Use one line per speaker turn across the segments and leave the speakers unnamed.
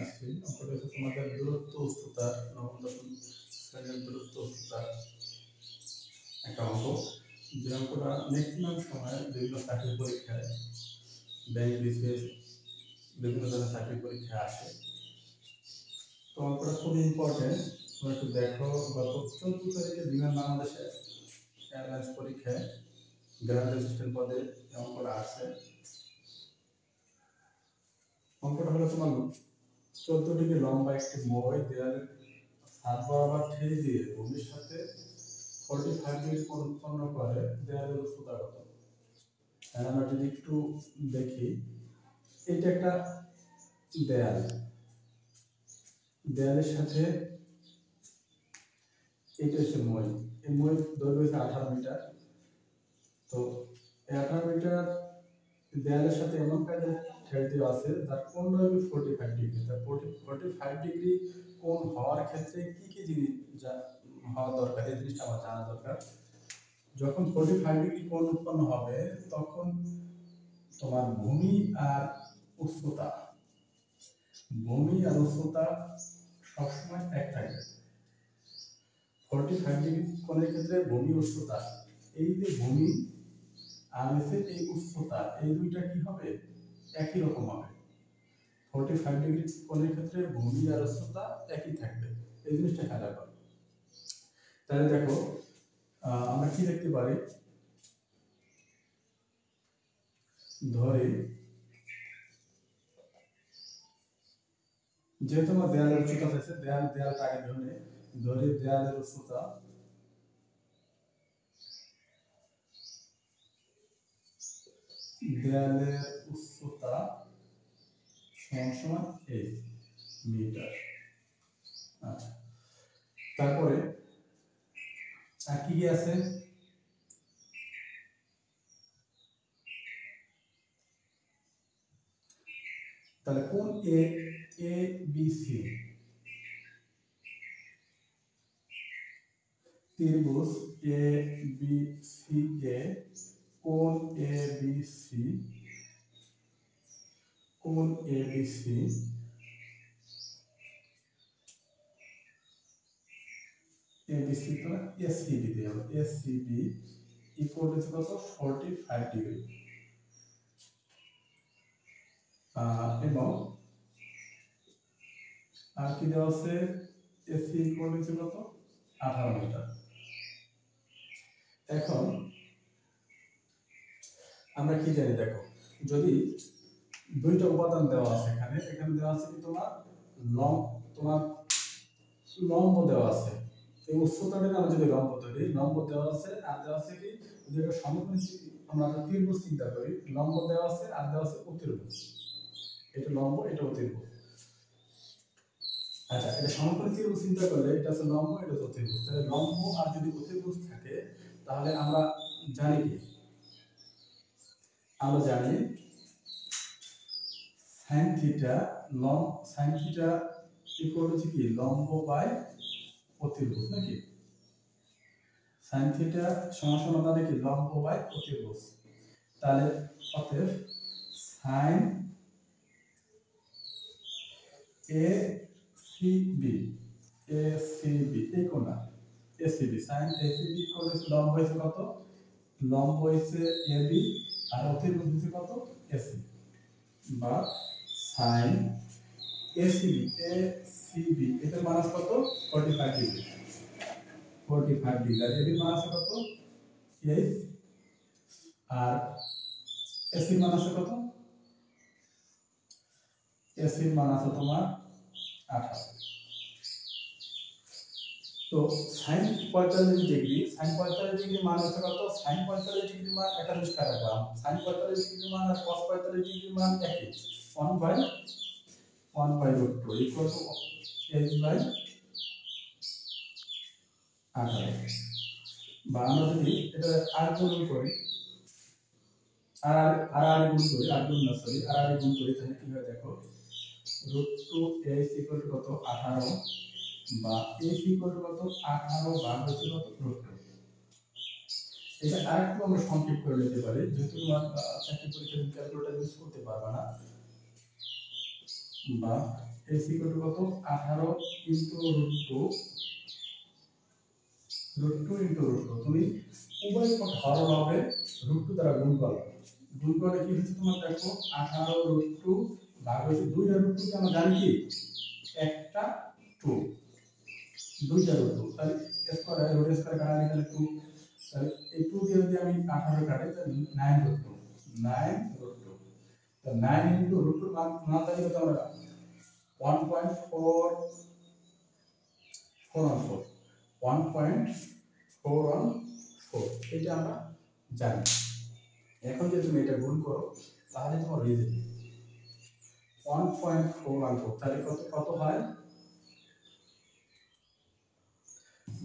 আসছি অঙ্কটা হচ্ছে তোমাদের দূরত্ব উচ্চতা নবম দশম শ্রেণীর দূরত্ব উচ্চতা একটা অঙ্ক, যে অঙ্কটা ম্যাক্সিমাম সময় বিভিন্ন চাকরির পরীক্ষায় ব্যাংক বিসিএস বিভিন্ন ধরনের চাকরির পরীক্ষায় আসে। তো অঙ্কটা খুব ইম্পর্টেন্ট। তোমরা একটু দেখো, গত 14 তারিখে বিমান বাংলাদেশে এয়ারলাইন্স পরীক্ষায় গ্রাউন্ড অ্যাসিস্ট্যান্ট পদে অঙ্কটা আসে। অঙ্কটা হলো তোমার 14 ডিগ্রি লম্বা একটি মই দেয়ালের ছাদ বরাবর ঠেলে দিয়ে ভূমির সাথে 45 ডিগ্রি কোণ উৎপন্ন করে দেয়ালের উচ্চতা কত? তাহলে আমরা যদি একটু দেখি, এটা একটা দেয়াল, দেয়ালের সাথে এটা হচ্ছে মই, এই মই দৈর্ঘ্য হচ্ছে 18 মিটার। তো 18 মিটার দেয়ালের সাথে এমন কাজে ঠেলে দেওয়া আছে যার কোণ হলো 45 ডিগ্রি। তার 45 ডিগ্রি কোণ হওয়ার ক্ষেত্রে কি কি জিনিস হওয়া দরকার, এই জিনিসটা আমার জানা দরকার। যখন 45 ডিগ্রি কোণ উৎপন্ন হবে তখন তোমার ভূমি আর উচ্চতা সবসময় এক থাকবে। 45 ডিগ্রি কোণের ক্ষেত্রে ভূমি উচ্চতা, এই যে ভূমি আর হচ্ছে এই উচ্চতা, এই দুইটা কি হবে? একই রকম হবে। 45 ডিগ্রি কোণের ক্ষেত্রে ভূমি আর উচ্চতা একই থাকবে, এই জিনিসটা খেয়াল রাখো। তাহলে দেখো আমরা কি দেখতে পারি, ধরে যেহেতু আমার দেয়ালের উচ্চতা আছে, দেয়ালটা আগে ধরে দেয়ালের উচ্চতা সমান এই মিটার। আচ্ছা, তারপরে আর কি কি আছে? তাহলে কোন এ বি সি ত্রিভুজ এ বি সি এ কোন এ বি সি এবিসি তো এসসিডি দিয়ে হবে, এসসিডি ইকুয়াল টু কত? 45 ডিগ্রি। এবং আর কি দেওয়া আছে? এসি ইকুয়াল টু কত? 18 মিটার। এখন আমরা কি জানি দেখো, যদি দুইটা উপাদান দেওয়া আছে, এখানে দেওয়া আছে কি তোমার লম্ব দেওয়া আছে, এই উচ্চতাটা আমরা যদি লম্ব ধরি, লম্ব দেওয়া আছে আর দেওয়া আছে কি, যদি এটা সমকোণী আমরা ত্রিভুজ চিন্তা করি, লম্ব দেওয়া আছে আর দেওয়া আছে অতিভুজ, এটা লম্ব এটা অতিভুজ। আচ্ছা, এটা সমকোণী ত্রিভুজ চিন্তা করলে এটা হচ্ছে লম্ব, এটা হচ্ছে অতিভুজ। তাহলে লম্ব আর যদি অতিভুজ থাকে তাহলে আমরা জানি কি, আমরা জানি sin থিটা ইকুয়াল টু কি লম্ব বাই অতিভুজ, নাকি? sin থিটা সমান মানে কি লম্ব বাই অতিভুজ। তাহলে অতএব sin ACB এই কোণটা ACB, sin ACB equal to লম্ব হইছে কত? লম্ব হইছে AB আর অতিভুজ হইছে কত? AC, বা sin ACB এটার মান আছে কত? 45 ডিগ্রি। 45 ডিগ্রি আর AB মান আছে কত? 8, আর AC মান আছে কত? AC মান আছে তোমার 18। তো sin 45 ডিগ্রি মান হচ্ছে কত? sin 45 ডিগ্রি মান একটা জিনিস খেয়াল রাখবা, sin 45 ডিগ্রি মান আর cos 45 ডিগ্রি মান একই, 1/√2 ইকুয়াল টু h/18। বা আমরা যদি এটা আর গুণ করি, আর গুণ করি তাহলে কি হয় দেখো, √2h ইকুয়াল টু কত? 18, বা h ইকুয়াল টু কত? 18 ভাগ হচ্ছে কত? √2। এটা আরেকটু আমরা সংক্ষেপ করে নিতে পারি, যেহেতু তোমার চাকরি পরীক্ষায় ক্যালকুলেটর ইউজ করতে পারবে না, বা এস ইকুয়াল টু কত 18 ইনটু √2 ইনটু √2 তুমি উভয় পক্ষ হর হবে √2 দ্বারা গুণ করো, গুণ করলে কি হচ্ছে তোমার দেখো 18 √2 ভাগ হচ্ছে 2 আর √2 কে আমরা জানি কি একটা 2 2 আর √2 তাহলে স্কয়ার রুট স্কয়ার কাটা গেলে 2 তাহলে এই 2 দিয়ে যদি আমি 18 কাটি তাহলে 9 √2 তো 9 ইনটু √2 না তাহলে কত আমরা 1.414 এটা আমরা জানি। এখন যদি তুমি এটা গুণ করো তাহলে তোমার হয়ে যাবে 1.414 তাহলে কত কত হয়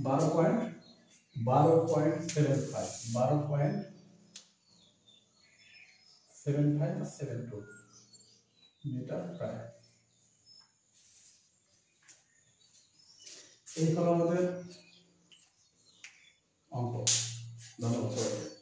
12.72 মিটার প্রায়। এই হলো আমাদের অঙ্ক। ধন্যবাদ সবাইকে।